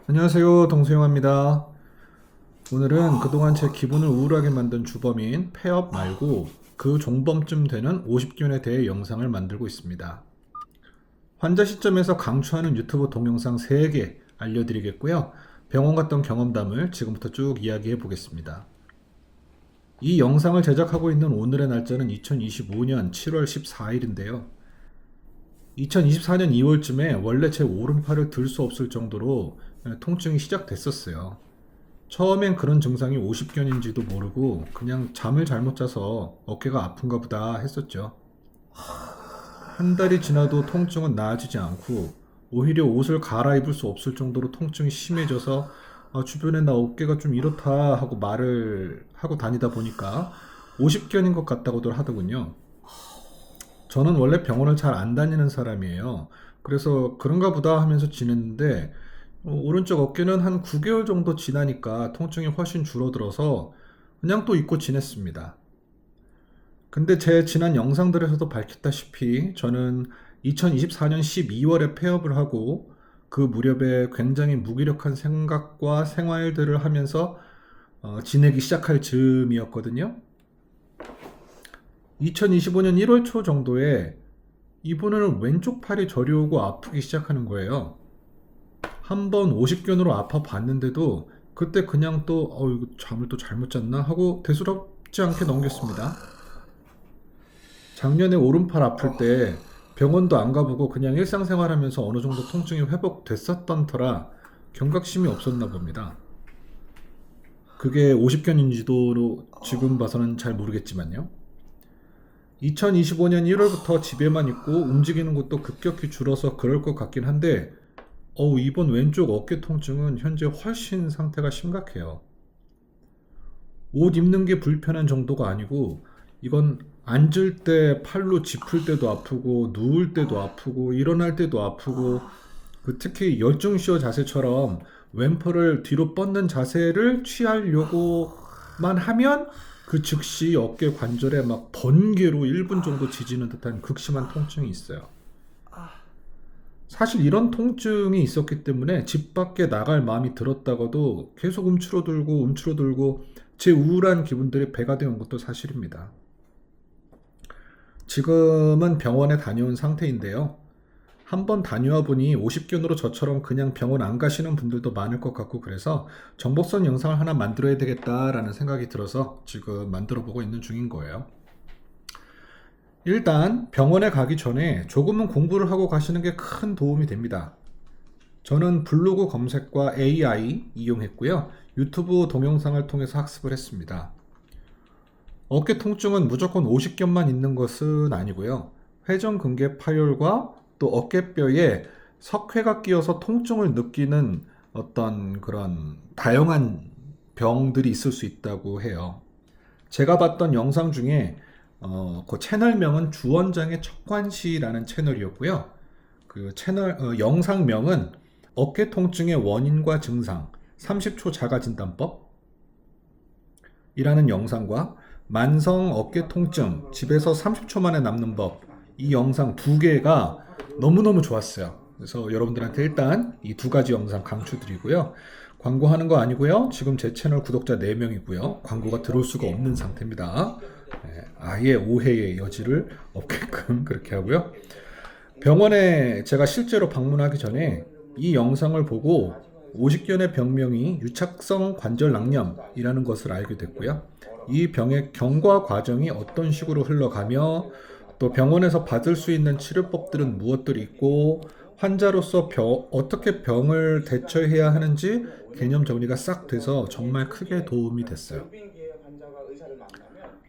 안녕하세요, 동수영입니다. 오늘은 그동안 제 기분을 우울하게 만든 주범인 폐업 말고 그 종범쯤 되는 50균에 대해 영상을 만들고 있습니다. 환자 시점에서 강추하는 유튜브 동영상 3개 알려드리겠고요. 병원 갔던 경험담을 지금부터 쭉 이야기해 보겠습니다. 이 영상을 제작하고 있는 오늘의 날짜는 2025년 7월 14일인데요. 2024년 2월쯤에 원래 제 오른팔을 들 수 없을 정도로 통증이 시작됐었어요. 처음엔 그런 증상이 50견인지도 모르고 그냥 잠을 잘못 자서 어깨가 아픈가 보다 했었죠. 한 달이 지나도 통증은 나아지지 않고 오히려 옷을 갈아입을 수 없을 정도로 통증이 심해져서 주변에 나 어깨가 좀 이렇다 하고 말을 하고 다니다 보니까 50견인 것 같다고들 하더군요. 저는 원래 병원을 잘 안 다니는 사람이에요. 그래서 그런가 보다 하면서 지냈는데 오른쪽 어깨는 한 9개월 정도 지나니까 통증이 훨씬 줄어들어서 그냥 또 잊고 지냈습니다. 근데 제 지난 영상들에서도 밝혔다시피 저는 2024년 12월에 폐업을 하고 그 무렵에 굉장히 무기력한 생각과 생활들을 하면서 지내기 시작할 즈음이었거든요. 2025년 1월 초 정도에 이번에는 왼쪽 팔이 저려오고 아프기 시작하는 거예요. 한 번 50견으로 아파 봤는데도 그때 그냥 또 이거 잠을 또 잘못 잤나 하고 대수롭지 않게 넘겼습니다. 작년에 오른팔 아플 때 병원도 안 가보고 그냥 일상생활하면서 어느 정도 통증이 회복됐었던 터라 경각심이 없었나 봅니다. 그게 50견인지도 지금 봐서는 잘 모르겠지만요. 2025년 1월부터 집에만 있고 움직이는 것도 급격히 줄어서 그럴 것 같긴 한데 이번 왼쪽 어깨 통증은 현재 훨씬 상태가 심각해요. 옷 입는 게 불편한 정도가 아니고 이건 앉을 때 팔로 짚을 때도 아프고 누울 때도 아프고 일어날 때도 아프고 특히 열중시어 자세처럼 왼팔을 뒤로 뻗는 자세를 취하려고만 하면 그 즉시 어깨 관절에 막 번개로 1분 정도 지지는 듯한 극심한 통증이 있어요. 사실 이런 통증이 있었기 때문에 집 밖에 나갈 마음이 들었다가도 계속 움츠러들고 제 우울한 기분들이 배가 되어 온 것도 사실입니다. 지금은 병원에 다녀온 상태인데요. 한번 다녀와 보니 50견으로 저처럼 그냥 병원 안 가시는 분들도 많을 것 같고 그래서 정보성 영상을 하나 만들어야 되겠다라는 생각이 들어서 지금 만들어 보고 있는 중인 거예요. 일단 병원에 가기 전에 조금은 공부를 하고 가시는 게 큰 도움이 됩니다. 저는 블로그 검색과 AI 이용했고요. 유튜브 동영상을 통해서 학습을 했습니다. 어깨 통증은 무조건 50견만 있는 것은 아니고요. 회전근개 파열과 또 어깨뼈에 석회가 끼어서 통증을 느끼는 어떤 그런 다양한 병들이 있을 수 있다고 해요. 제가 봤던 영상 중에 그 채널명은 주원장의 척관시라는 채널이었고요. 그 채널 영상명은 어깨 통증의 원인과 증상 30초 자가진단법이라는 영상과 만성 어깨 통증 집에서 30초 만에 낫는 법, 이 영상 2개가 너무너무 좋았어요. 그래서 여러분들한테 일단 이 2가지 영상 강추드리고요. 광고하는 거 아니고요. 지금 제 채널 구독자 4명이고요. 광고가 들어올 수가 없는 상태입니다. 아예 오해의 여지를 없게끔 그렇게 하고요. 병원에 제가 실제로 방문하기 전에 이 영상을 보고 50견의 병명이 유착성 관절낭염이라는 것을 알게 됐고요. 이 병의 경과 과정이 어떤 식으로 흘러가며 또 병원에서 받을 수 있는 치료법들은 무엇들이 있고 환자로서 어떻게 병을 대처해야 하는지 개념 정리가 싹 돼서 정말 크게 도움이 됐어요.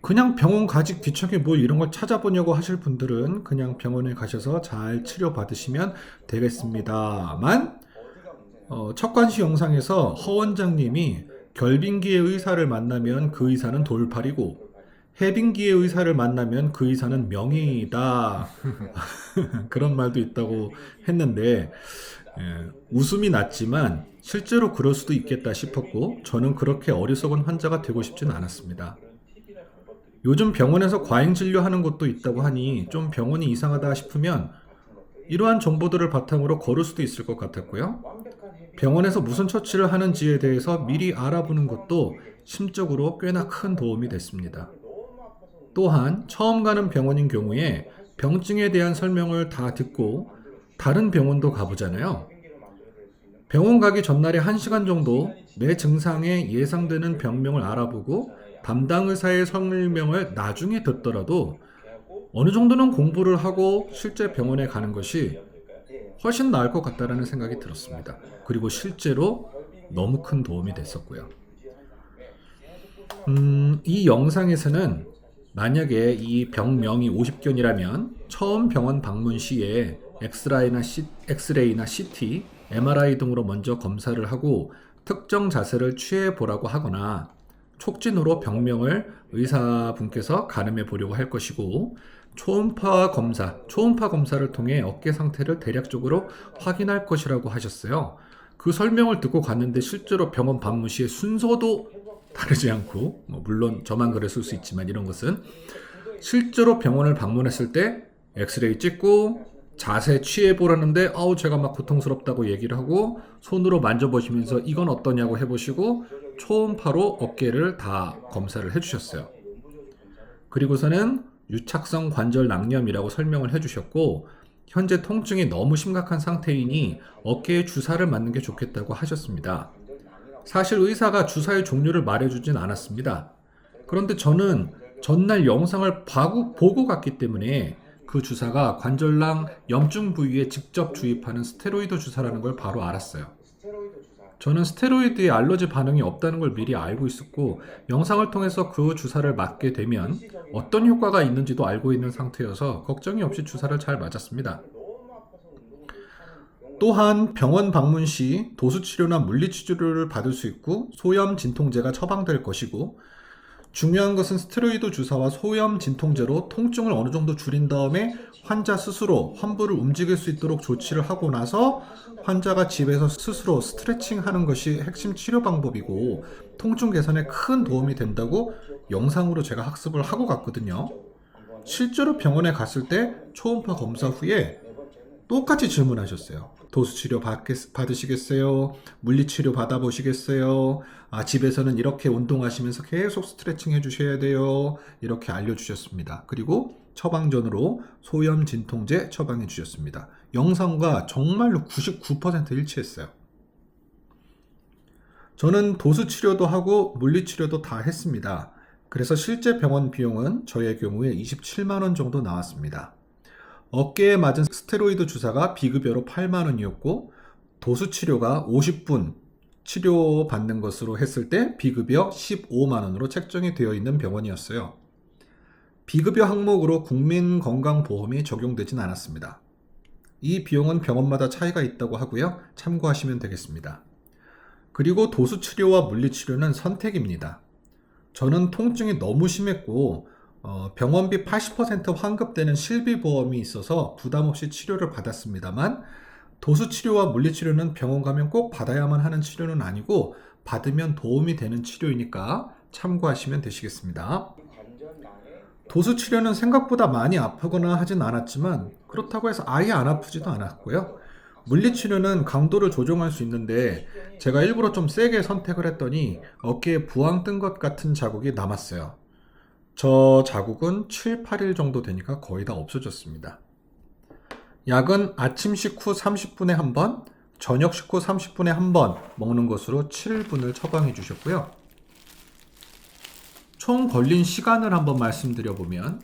그냥 병원 가지 귀찮게 뭐 이런 걸 찾아보냐고 하실 분들은 그냥 병원에 가셔서 잘 치료받으시면 되겠습니다만 척관시 영상에서 허 원장님이 결빙기의 의사를 만나면 그 의사는 돌팔이고 해빙기의 의사를 만나면 그 의사는 명의다 그런 말도 있다고 했는데 웃음이 났지만 실제로 그럴 수도 있겠다 싶었고 저는 그렇게 어리석은 환자가 되고 싶진 않았습니다. 요즘 병원에서 과잉 진료하는 곳도 있다고 하니 좀 병원이 이상하다 싶으면 이러한 정보들을 바탕으로 걸을 수도 있을 것 같았고요. 병원에서 무슨 처치를 하는지에 대해서 미리 알아보는 것도 심적으로 꽤나 큰 도움이 됐습니다. 또한 처음 가는 병원인 경우에 병증에 대한 설명을 다 듣고 다른 병원도 가보잖아요. 병원 가기 전날에 1시간 정도 내 증상에 예상되는 병명을 알아보고 담당 의사의 설명을 나중에 듣더라도 어느 정도는 공부를 하고 실제 병원에 가는 것이 훨씬 나을 것 같다라는 생각이 들었습니다. 그리고 실제로 너무 큰 도움이 됐었고요. 이 영상에서는 만약에 이 병명이 50견이라면 처음 병원 방문 시에 엑스레이나 CT, MRI 등으로 먼저 검사를 하고 특정 자세를 취해 보라고 하거나 촉진으로 병명을 의사분께서 가늠해 보려고 할 것이고 초음파 검사를 통해 어깨 상태를 대략적으로 확인할 것이라고 하셨어요. 그 설명을 듣고 갔는데 실제로 병원 방문 시에 순서도 다르지 않고 물론 저만 그랬을 수 있지만 이런 것은 실제로 병원을 방문했을 때 엑스레이 찍고 자세 취해 보라는데 제가 막 고통스럽다고 얘기를 하고 손으로 만져보시면서 이건 어떠냐고 해보시고 초음파로 어깨를 다 검사를 해주셨어요. 그리고서는 유착성 관절 낭염이라고 설명을 해주셨고 현재 통증이 너무 심각한 상태이니 어깨에 주사를 맞는 게 좋겠다고 하셨습니다. 사실 의사가 주사의 종류를 말해주진 않았습니다. 그런데 저는 전날 영상을 보고 갔기 때문에 그 주사가 관절낭 염증 부위에 직접 주입하는 스테로이드 주사라는 걸 바로 알았어요. 저는 스테로이드에 알러지 반응이 없다는 걸 미리 알고 있었고 영상을 통해서 그 주사를 맞게 되면 어떤 효과가 있는지도 알고 있는 상태여서 걱정이 없이 주사를 잘 맞았습니다. 또한 병원 방문 시 도수치료나 물리치료를 받을 수 있고 소염 진통제가 처방될 것이고 중요한 것은 스테로이드 주사와 소염 진통제로 통증을 어느 정도 줄인 다음에 환자 스스로 환부를 움직일 수 있도록 조치를 하고 나서 환자가 집에서 스스로 스트레칭 하는 것이 핵심 치료 방법이고 통증 개선에 큰 도움이 된다고 영상으로 제가 학습을 하고 갔거든요. 실제로 병원에 갔을 때 초음파 검사 후에 똑같이 질문하셨어요. 도수치료 받으시겠어요? 물리치료 받아보시겠어요? 집에서는 이렇게 운동하시면서 계속 스트레칭 해주셔야 돼요. 이렇게 알려주셨습니다. 그리고 처방전으로 소염 진통제 처방해 주셨습니다. 영상과 정말로 99% 일치했어요. 저는 도수치료도 하고 물리치료도 다 했습니다. 그래서 실제 병원 비용은 저의 경우에 27만 원 정도 나왔습니다. 어깨에 맞은 스테로이드 주사가 비급여로 8만 원이었고 도수치료가 50분 치료받는 것으로 했을 때 비급여 15만 원으로 책정이 되어 있는 병원이었어요. 비급여 항목으로 국민건강보험이 적용되진 않았습니다. 이 비용은 병원마다 차이가 있다고 하고요. 참고하시면 되겠습니다. 그리고 도수치료와 물리치료는 선택입니다. 저는 통증이 너무 심했고 병원비 80% 환급되는 실비보험이 있어서 부담 없이 치료를 받았습니다만 도수치료와 물리치료는 병원 가면 꼭 받아야만 하는 치료는 아니고 받으면 도움이 되는 치료이니까 참고하시면 되시겠습니다. 도수치료는 생각보다 많이 아프거나 하진 않았지만 그렇다고 해서 아예 안 아프지도 않았고요. 물리치료는 강도를 조정할 수 있는데 제가 일부러 좀 세게 선택을 했더니 어깨에 부항 뜬 것 같은 자국이 남았어요. 저 자국은 7, 8일 정도 되니까 거의 다 없어졌습니다. 약은 아침 식후 30분에 한 번, 저녁 식후 30분에 한 번 먹는 것으로 7일분을 처방해 주셨고요. 총 걸린 시간을 한번 말씀드려보면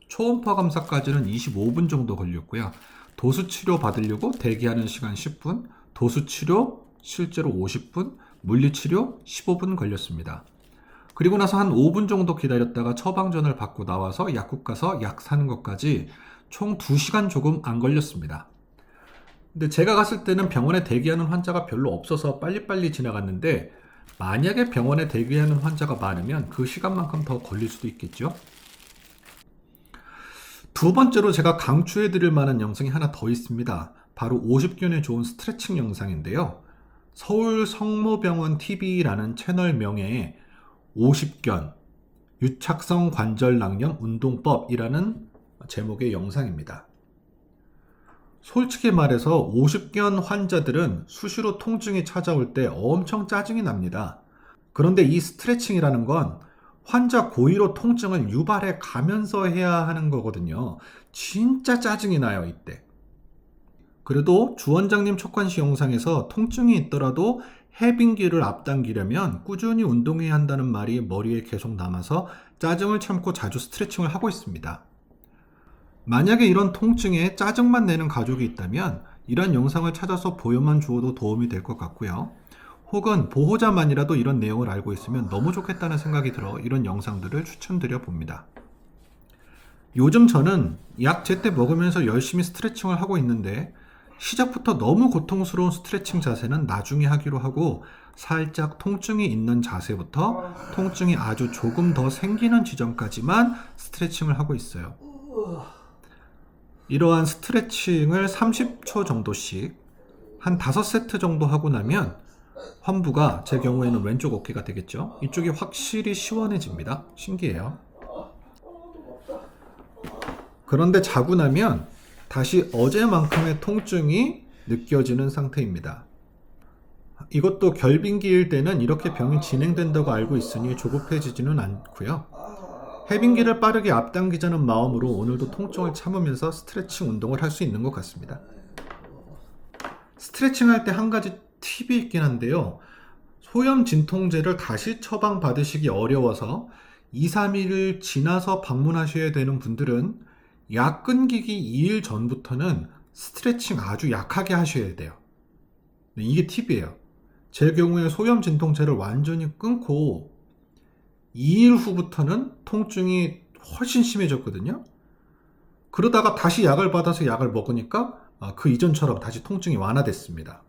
초음파 검사까지는 25분 정도 걸렸고요. 도수치료 받으려고 대기하는 시간 10분, 도수치료 실제로 50분, 물리치료 15분 걸렸습니다. 그리고 나서 한 5분 정도 기다렸다가 처방전을 받고 나와서 약국 가서 약 사는 것까지 총 2시간 조금 안 걸렸습니다. 근데 제가 갔을 때는 병원에 대기하는 환자가 별로 없어서 빨리빨리 지나갔는데 만약에 병원에 대기하는 환자가 많으면 그 시간만큼 더 걸릴 수도 있겠죠. 두 번째로 제가 강추해 드릴 만한 영상이 하나 더 있습니다. 바로 50견에 좋은 스트레칭 영상인데요. 서울 성모병원 TV라는 채널명의 50견 유착성 관절 낭염 운동법이라는 제목의 영상입니다. 솔직히 말해서 50견 환자들은 수시로 통증이 찾아올 때 엄청 짜증이 납니다. 그런데 이 스트레칭이라는 건 환자 고의로 통증을 유발해 가면서 해야 하는 거거든요. 진짜 짜증이 나요, 이때. 그래도 주 원장님 촉간시 영상에서 통증이 있더라도 해빙기를 앞당기려면 꾸준히 운동해야 한다는 말이 머리에 계속 남아서 짜증을 참고 자주 스트레칭을 하고 있습니다. 만약에 이런 통증에 짜증만 내는 가족이 있다면 이런 영상을 찾아서 보여만 주어도 도움이 될 것 같고요. 혹은 보호자만이라도 이런 내용을 알고 있으면 너무 좋겠다는 생각이 들어 이런 영상들을 추천드려 봅니다. 요즘 저는 약 제때 먹으면서 열심히 스트레칭을 하고 있는데 시작부터 너무 고통스러운 스트레칭 자세는 나중에 하기로 하고 살짝 통증이 있는 자세부터 통증이 아주 조금 더 생기는 지점까지만 스트레칭을 하고 있어요. 이러한 스트레칭을 30초 정도씩 한 5세트 정도 하고 나면 환부가 제 경우에는 왼쪽 어깨가 되겠죠. 이쪽이 확실히 시원해집니다. 신기해요. 그런데 자고 나면 다시 어제만큼의 통증이 느껴지는 상태입니다. 이것도 결빙기일 때는 이렇게 병이 진행된다고 알고 있으니 조급해지지는 않고요. 해빙기를 빠르게 앞당기자는 마음으로 오늘도 통증을 참으면서 스트레칭 운동을 할 수 있는 것 같습니다. 스트레칭 할 때 한 가지 팁이 있긴 한데요. 소염 진통제를 다시 처방 받으시기 어려워서 2, 3일 지나서 방문하셔야 되는 분들은 약 끊기기 2일 전부터는 스트레칭 아주 약하게 하셔야 돼요. 이게 팁이에요. 제 경우에 소염 진통제를 완전히 끊고 2일 후부터는 통증이 훨씬 심해졌거든요. 그러다가 다시 약을 받아서 약을 먹으니까 그 이전처럼 다시 통증이 완화됐습니다.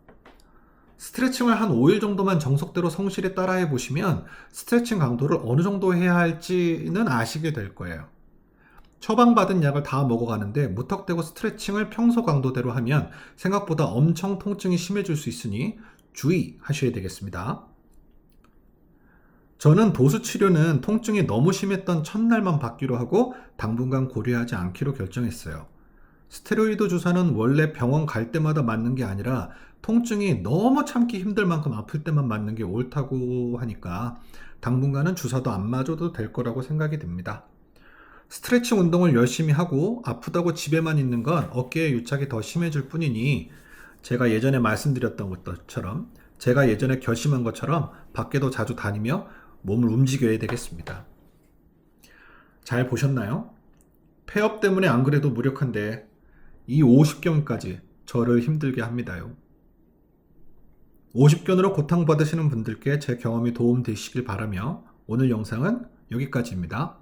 스트레칭을 한 5일 정도만 정석대로 성실히 따라해 보시면 스트레칭 강도를 어느 정도 해야 할지는 아시게 될 거예요. 처방받은 약을 다 먹어가는데 무턱대고 스트레칭을 평소 강도대로 하면 생각보다 엄청 통증이 심해질 수 있으니 주의하셔야 되겠습니다. 저는 도수 치료는 통증이 너무 심했던 첫날만 받기로 하고 당분간 고려하지 않기로 결정했어요. 스테로이드 주사는 원래 병원 갈 때마다 맞는 게 아니라 통증이 너무 참기 힘들 만큼 아플 때만 맞는 게 옳다고 하니까 당분간은 주사도 안 맞아도 될 거라고 생각이 듭니다. 스트레칭 운동을 열심히 하고 아프다고 집에만 있는 건 어깨에 유착이 더 심해질 뿐이니 제가 예전에 말씀드렸던 것처럼 제가 예전에 결심한 것처럼 밖에도 자주 다니며 몸을 움직여야 되겠습니다. 잘 보셨나요? 폐업 때문에 안 그래도 무력한데 이 50견까지 저를 힘들게 합니다요. 50견으로 고통받으시는 분들께 제 경험이 도움되시길 바라며 오늘 영상은 여기까지입니다.